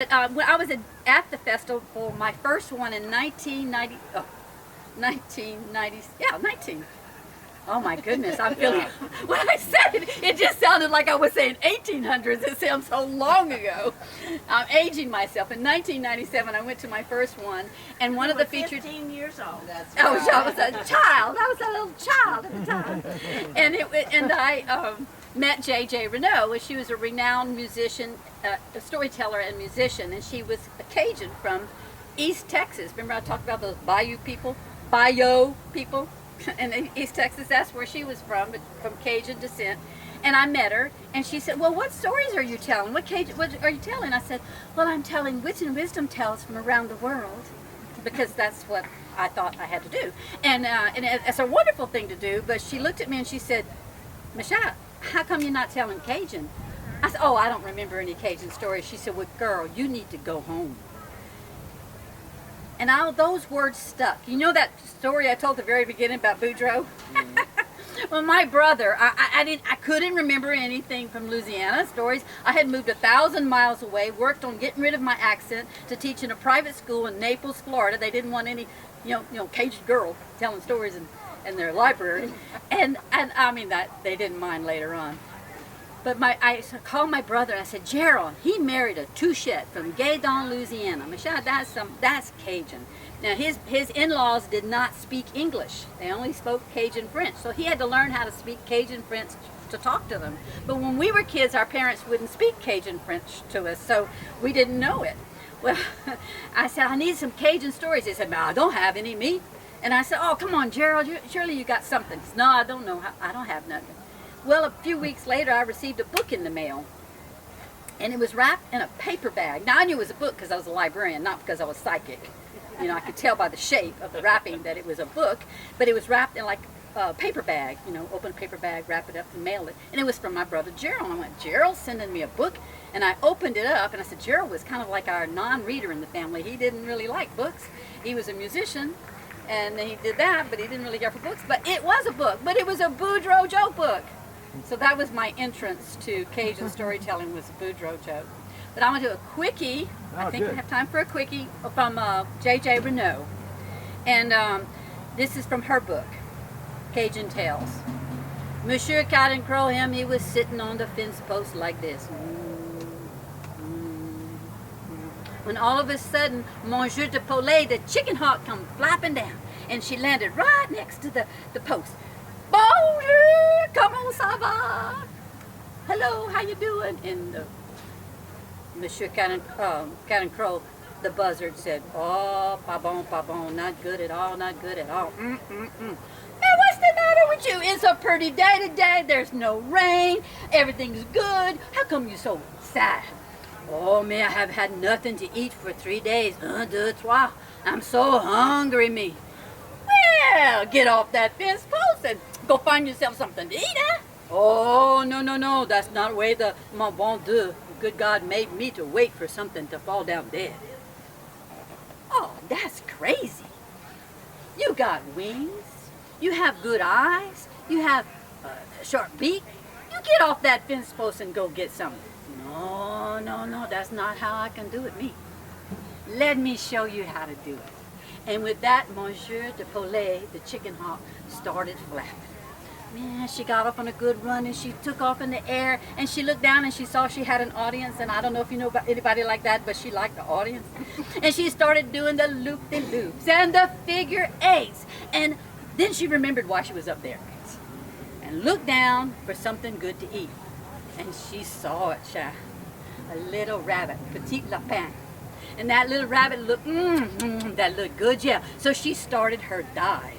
When I was at the festival, my first one in 1990, 1990, yeah, 19. Oh my goodness, I'm feeling, when I said it, it just sounded like I was saying 1800s. It sounds so long ago. I'm aging myself. In 1997, I went to my first one, and one of the featured... 15 years old. That's right. I was a child. I was a little child at the time. And I met J.J. Renault, and she was a renowned musician, a storyteller and musician, and she was a Cajun from East Texas. Remember I talked about those Bayou people? In East Texas, that's where she was from Cajun descent. And I met her, and she said, well, what stories are you telling? What are you telling? I said, well, I'm telling wits and wisdom tales from around the world, because that's what I thought I had to do. And it's a wonderful thing to do, but she looked at me and she said, Michelle, how come you're not telling Cajun? I said, oh, I don't remember any Cajun stories. She said, well, girl, you need to go home. And those words stuck. You know that story I told at the very beginning about Boudreaux? Well, my brother, I couldn't remember anything from Louisiana stories. I had moved 1,000 miles away, worked on getting rid of my accent to teach in a private school in Naples, Florida. They didn't want any, Cajun girl telling stories in their library, and I mean that they didn't mind later on. But I called my brother and I said, Gerald, he married a Touchette from Gaydon, Louisiana. Michelle, that's Cajun. Now his in-laws did not speak English. They only spoke Cajun French. So he had to learn how to speak Cajun French to talk to them. But when we were kids, our parents wouldn't speak Cajun French to us, so we didn't know it. Well, I said, I need some Cajun stories. He said, no, I don't have any, me. And I said, oh, come on, Gerald, surely you got something. He said, no, I don't know. I don't have nothing. Well, a few weeks later, I received a book in the mail, and it was wrapped in a paper bag. Now, I knew it was a book because I was a librarian, not because I was psychic. I could tell by the shape of the wrapping that it was a book, but it was wrapped in like a paper bag, open a paper bag, wrap it up, and mail it. And it was from my brother Gerald. I went, Gerald's sending me a book? And I opened it up, and I said, Gerald was kind of like our non-reader in the family. He didn't really like books. He was a musician, and he did that, but he didn't really care for books. But it was a book, but it was a Boudreaux joke book. So that was my entrance to Cajun storytelling, was a Boudreaux joke. But I want to do a quickie. I think we have time for a quickie from J.J. Renault. And this is from her book, Cajun Tales. Monsieur Cotton Crow, he was sitting on the fence post like this. When all of a sudden, Monsieur de Poulet, the chicken hawk, come flapping down. And she landed right next to the post. Bonjour, comment ça va? Hello, how you doing? And Monsieur Cannon Crow, the buzzard, said, oh, pas bon, not good at all, not good at all. Man, what's the matter with you? It's a pretty day today. There's no rain. Everything's good. How come you're so sad? Oh, man, I have had nothing to eat for 3 days. 1, 2, 3. I'm so hungry, me. Well, get off that fence post and go find yourself something to eat, huh? Oh, no, that's not the way the mon bon Dieu, good God, made me to wait for something to fall down dead. Oh, that's crazy. You got wings, you have good eyes, you have a sharp beak. You get off that fence post and go get something. No, that's not how I can do it, me. Let me show you how to do it. And with that, Monsieur de Poulet, the chicken hawk, started flapping. Man, she got off on a good run, and she took off in the air, and she looked down and she saw she had an audience, and I don't know if you know about anybody like that, but she liked the audience. And she started doing the loop-de-loops and the figure eights. And then she remembered why she was up there, and looked down for something good to eat. And she saw it, child. A little rabbit, petit lapin. And that little rabbit looked, that looked good, yeah. So she started her dive.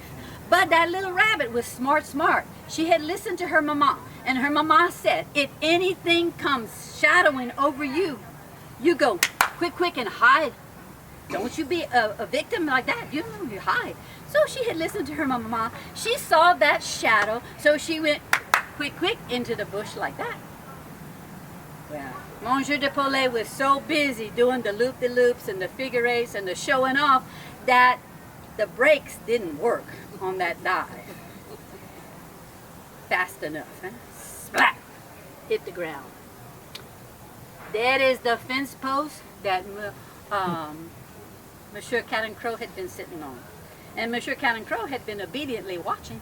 But that little rabbit was smart. She had listened to her mama. And her mama said, if anything comes shadowing over you, you go quick and hide. Don't you be a victim like that. You hide. So she had listened to her mama. She saw that shadow. So she went quick into the bush like that. Well, Monsieur de Poulet was so busy doing the loop-de-loops and the figure eights and the showing off that the brakes didn't work on that dive fast enough. Splat! Hit the ground. That is the fence post that Monsieur Cadencrow had been sitting on. And Monsieur Cadencrow had been obediently watching.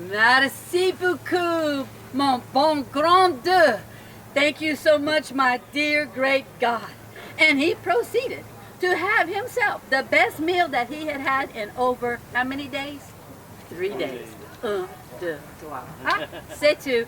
Merci beaucoup, mon bon grand Dieu. Thank you so much, my dear great God. And he proceeded to have himself the best meal that he had had in over how many days? 3 days. 1, 2, 3. Ah, c'est tout.